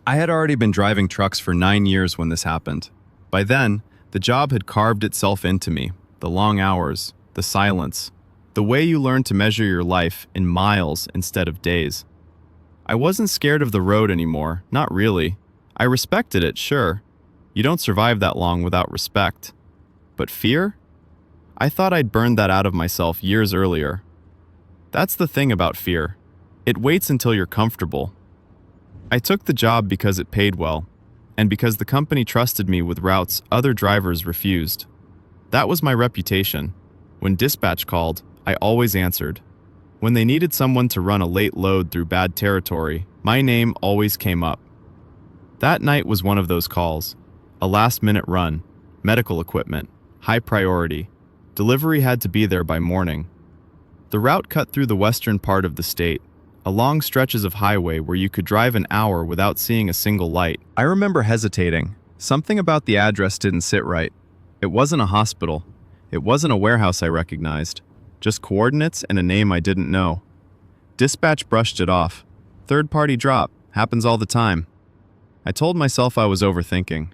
I had already been driving trucks for 9 years when this happened. By then, the job had carved itself into me. The long hours, the silence, the way you learn to measure your life in miles instead of days. I wasn't scared of the road anymore, not really. I respected it, sure. You don't survive that long without respect. But fear? I thought I'd burned that out of myself years earlier. That's the thing about fear. It waits until you're comfortable. I took the job because it paid well, and because the company trusted me with routes other drivers refused. That was my reputation. When dispatch called, I always answered. When they needed someone to run a late load through bad territory, my name always came up. That night was one of those calls. A last-minute run, medical equipment, high priority. Delivery had to be there by morning. The route cut through the western part of the state, along stretches of highway where you could drive an hour without seeing a single light. I remember hesitating. Something about the address didn't sit right. It wasn't a hospital. It wasn't a warehouse I recognized. Just coordinates and a name I didn't know. Dispatch brushed it off. Third-party drop. Happens all the time. I told myself I was overthinking.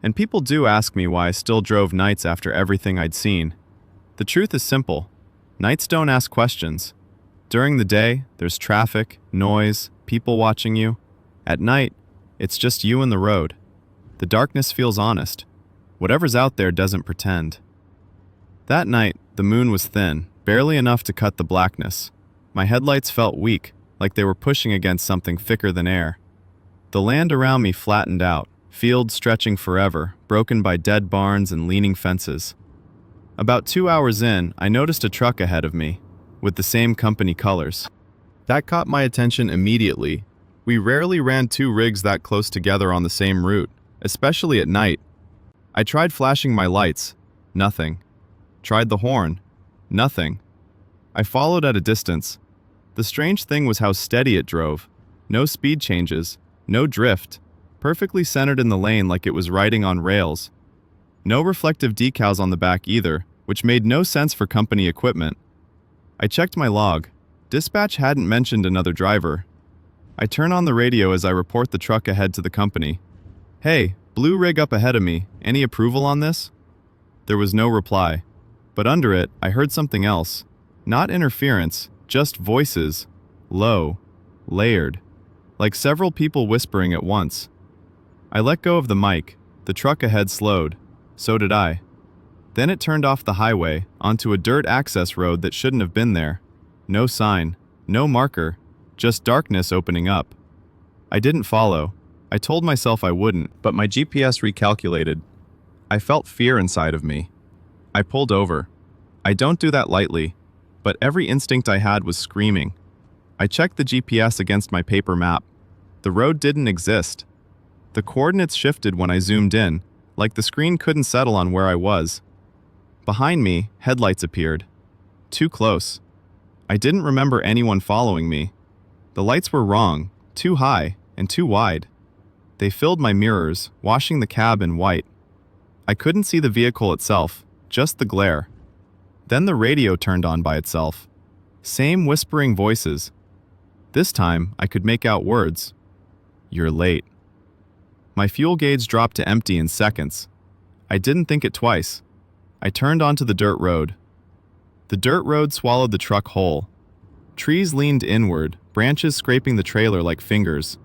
And people do ask me why I still drove nights after everything I'd seen. The truth is simple. Nights don't ask questions. During the day, there's traffic, noise, people watching you. At night, it's just you and the road. The darkness feels honest. Whatever's out there doesn't pretend. That night, the moon was thin, barely enough to cut the blackness. My headlights felt weak, like they were pushing against something thicker than air. The land around me flattened out, fields stretching forever, broken by dead barns and leaning fences. About 2 hours in, I noticed a truck ahead of me, with the same company colors. That caught my attention immediately. We rarely ran two rigs that close together on the same route, especially at night. I tried flashing my lights. Nothing. Tried the horn. Nothing. I followed at a distance. The strange thing was how steady it drove. No speed changes. No drift. Perfectly centered in the lane like it was riding on rails. No reflective decals on the back either, which made no sense for company equipment. I checked my log. Dispatch hadn't mentioned another driver. I turn on the radio as I report the truck ahead to the company. "Hey, blue rig up ahead of me. Any approval on this?" There was no reply. But under it, I heard something else. Not interference, just voices. Low. Layered. Like several people whispering at once. I let go of the mic. The truck ahead slowed. So did I. Then it turned off the highway, onto a dirt access road that shouldn't have been there. No sign, no marker, just darkness opening up. I didn't follow. I told myself I wouldn't, but my GPS recalculated. I felt fear inside of me. I pulled over. I don't do that lightly, but every instinct I had was screaming. I checked the GPS against my paper map. The road didn't exist. The coordinates shifted when I zoomed in, like the screen couldn't settle on where I was. Behind me, headlights appeared. Too close. I didn't remember anyone following me. The lights were wrong, too high, and too wide. They filled my mirrors, washing the cab in white. I couldn't see the vehicle itself, just the glare. Then the radio turned on by itself. Same whispering voices. This time, I could make out words. "You're late." My fuel gauge dropped to empty in seconds. I didn't think it twice. I turned onto the dirt road. The dirt road swallowed the truck whole. Trees leaned inward, branches scraping the trailer like fingers.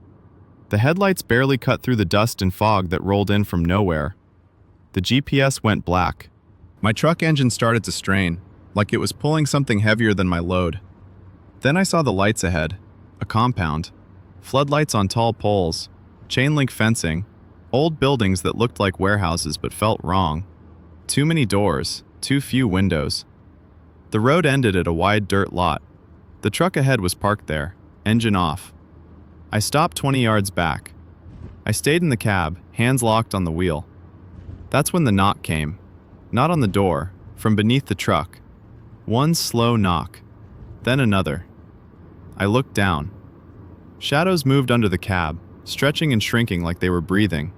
The headlights barely cut through the dust and fog that rolled in from nowhere. The GPS went black. My truck engine started to strain, like it was pulling something heavier than my load. Then I saw the lights ahead. A compound. Floodlights on tall poles. Chain link fencing. Old buildings that looked like warehouses but felt wrong. Too many doors, too few windows. The road ended at a wide dirt lot. The truck ahead was parked there, engine off. I stopped 20 yards back. I stayed in the cab, hands locked on the wheel. That's when the knock came. Not on the door, from beneath the truck. One slow knock, then another. I looked down. Shadows moved under the cab, stretching and shrinking like they were breathing.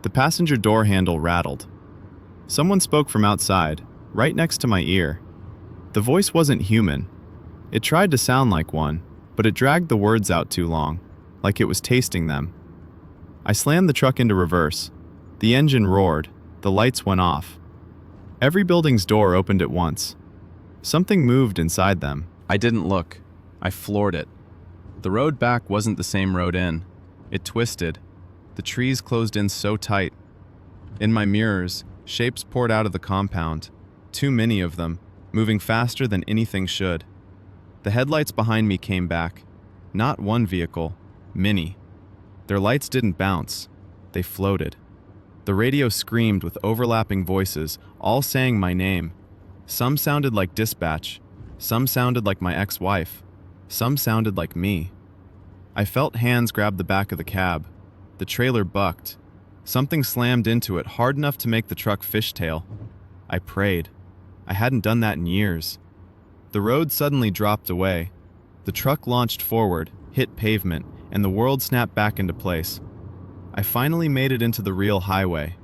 The passenger door handle rattled. Someone spoke from outside, right next to my ear. The voice wasn't human. It tried to sound like one, but it dragged the words out too long, like it was tasting them. I slammed the truck into reverse. The engine roared. The lights went off. Every building's door opened at once. Something moved inside them. I didn't look. I floored it. The road back wasn't the same road in. It twisted. The trees closed in so tight. In my mirrors, shapes poured out of the compound. Too many of them, moving faster than anything should. The headlights behind me came back. Not one vehicle, many. Their lights didn't bounce. They floated. The radio screamed with overlapping voices, all saying my name. Some sounded like dispatch. Some sounded like my ex-wife. Some sounded like me. I felt hands grab the back of the cab. The trailer bucked. Something slammed into it hard enough to make the truck fishtail. I prayed. I hadn't done that in years. The road suddenly dropped away. The truck launched forward, hit pavement, and the world snapped back into place. I finally made it into the real highway,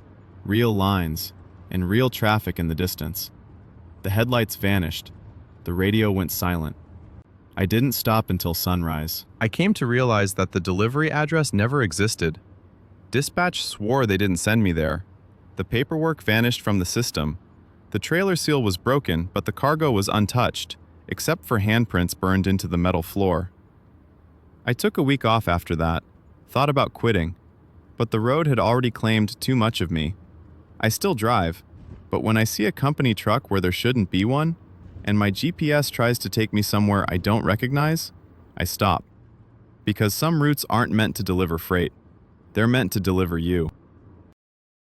real lines, and real traffic in the distance. The headlights vanished. The radio went silent. I didn't stop until sunrise. I came to realize that the delivery address never existed. Dispatch swore they didn't send me there. The paperwork vanished from the system. The trailer seal was broken, but the cargo was untouched, except for handprints burned into the metal floor. I took a week off after that, thought about quitting, but the road had already claimed too much of me. I still drive, but when I see a company truck where there shouldn't be one, and my GPS tries to take me somewhere I don't recognize, I stop. Because some routes aren't meant to deliver freight. They're meant to deliver you.